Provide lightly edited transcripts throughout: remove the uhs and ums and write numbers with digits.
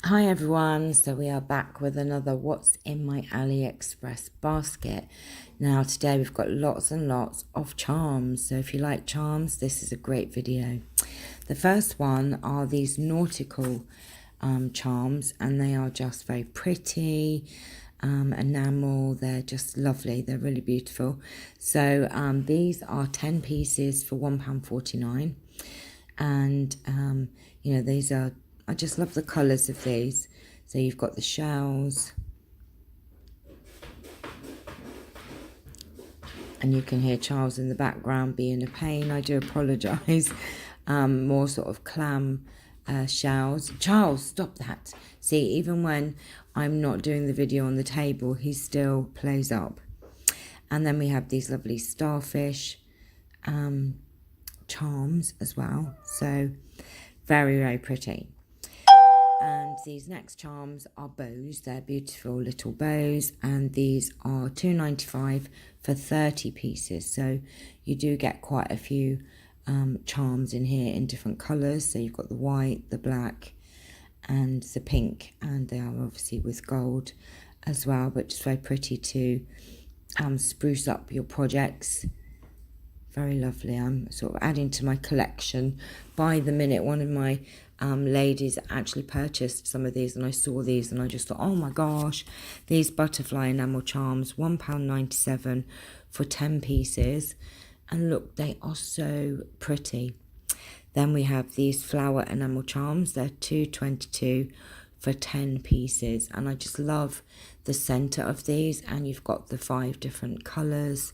Hi everyone, so we are back with another What's in my Aliexpress basket. Now today we've got lots and lots of charms, so if you like charms this is a great video. The first one are these nautical charms, and they are just very pretty, enamel, they're just lovely, they're really beautiful. So these are 10 pieces for £1.49, and you know, these are, I just love the colours of these. So you've got the shells, and you can hear Charles in the background being a pain. I do apologise. More sort of clam shells. Charles, stop that. See, even when I'm not doing the video on the table, he still plays up. And then we have these lovely starfish charms as well. So very, very pretty. And these next charms are bows. They're beautiful little bows, and these are £2.95 for 30 pieces. So you do get quite a few charms in here in different colours. So you've got the white, the black and the pink, and they are obviously with gold as well, but just very pretty to spruce up your projects. Very lovely. I'm sort of adding to my collection by the minute. One of my ladies actually purchased some of these, and I saw these and I just thought, oh my gosh, these butterfly enamel charms, £1.97 for 10 pieces. And look, they are so pretty. Then we have these flower enamel charms. They're £2.22 for 10 pieces, and I just love the center of these, and you've got the 5 different colors.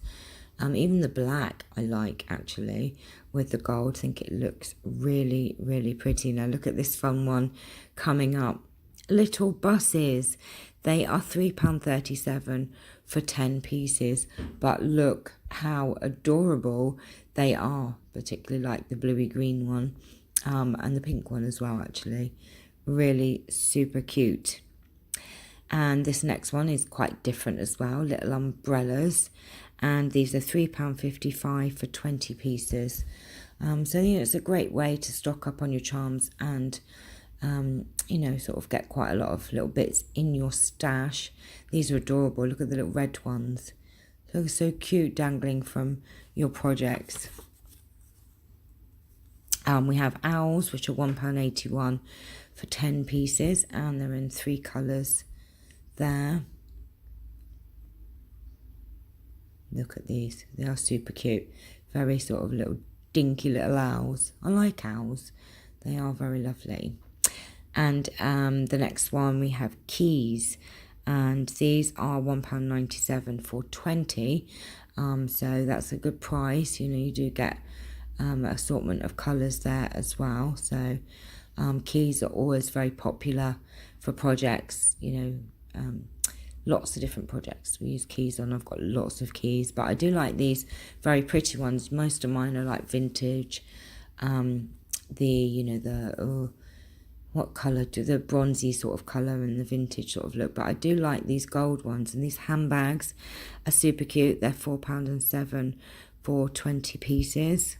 Even the black I like, actually, with the gold. I think it looks really, really pretty. Now look at this fun one coming up. Little buses. They are £3.37 for 10 pieces. But look how adorable they are. Particularly like the bluey green one. And the pink one as well, actually. Really super cute. And this next one is quite different as well. Little umbrellas. And these are £3.55 for 20 pieces. So, you know, it's a great way to stock up on your charms and, you know, sort of get quite a lot of little bits in your stash. These are adorable. Look at the little red ones. They look so cute dangling from your projects. We have owls, which are £1.81 for 10 pieces. And they're in 3 colours there. Look at these. They are super cute. Very sort of little dinky little owls. I like owls. They are very lovely. And the next one we have keys. And these are £1.97 for 20. So that's a good price. You know, you do get an assortment of colours there as well. So keys are always very popular for projects, you know, lots of different projects we use keys on. I've got lots of keys, but I do like these very pretty ones. Most of mine are like vintage. You know, the what colour do the bronzy sort of colour and the vintage sort of look, but I do like these gold ones. And these handbags are super cute. They're £4.07 for 20 pieces.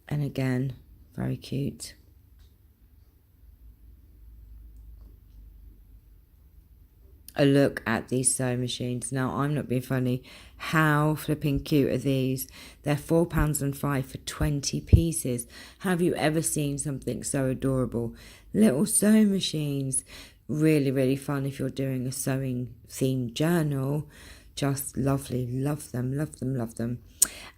And again, very cute. A look at these sewing machines. Now, I'm not being funny. How flipping cute are these? They're £4.05 for 20 pieces. Have you ever seen something so adorable? Little sewing machines. Really, really fun if you're doing a sewing themed journal. Just lovely. Love them, love them, love them.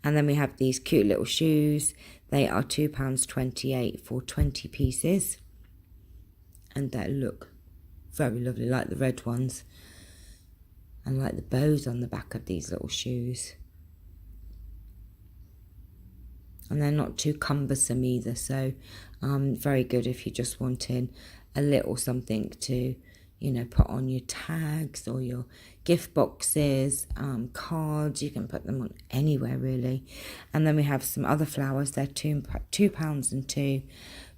And then we have these cute little shoes. They are £2.28 for 20 pieces. And they look very lovely, like the red ones, and like the bows on the back of these little shoes. And they're not too cumbersome either, so very good if you're just wanting a little something to, you know, put on your tags or your gift boxes, cards. You can put them on anywhere really. And then we have some other flowers. They're £2.02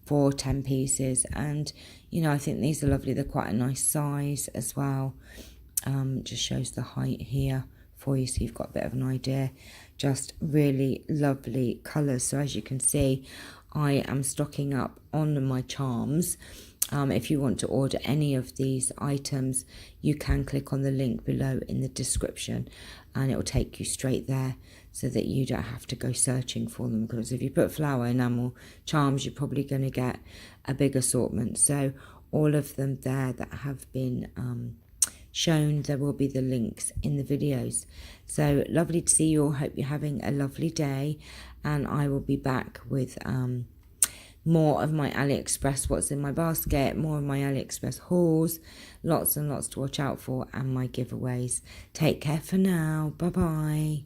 for 10 pieces, and you know, I think these are lovely. They're quite a nice size as well. Just shows the height here for you, so you've got a bit of an idea. Just really lovely colours. So as you can see, I am stocking up on my charms. If you want to order any of these items, you can click on the link below in the description and it will take you straight there so that you don't have to go searching for them, because if you put flower enamel charms, you're probably going to get a big assortment. So all of them there that have been shown, there will be the links in the videos. So lovely to see you all. Hope you're having a lovely day, and I will be back with more of my Aliexpress, what's in my basket, more of my Aliexpress hauls, lots and lots to watch out for, and my giveaways. Take care for now. Bye bye.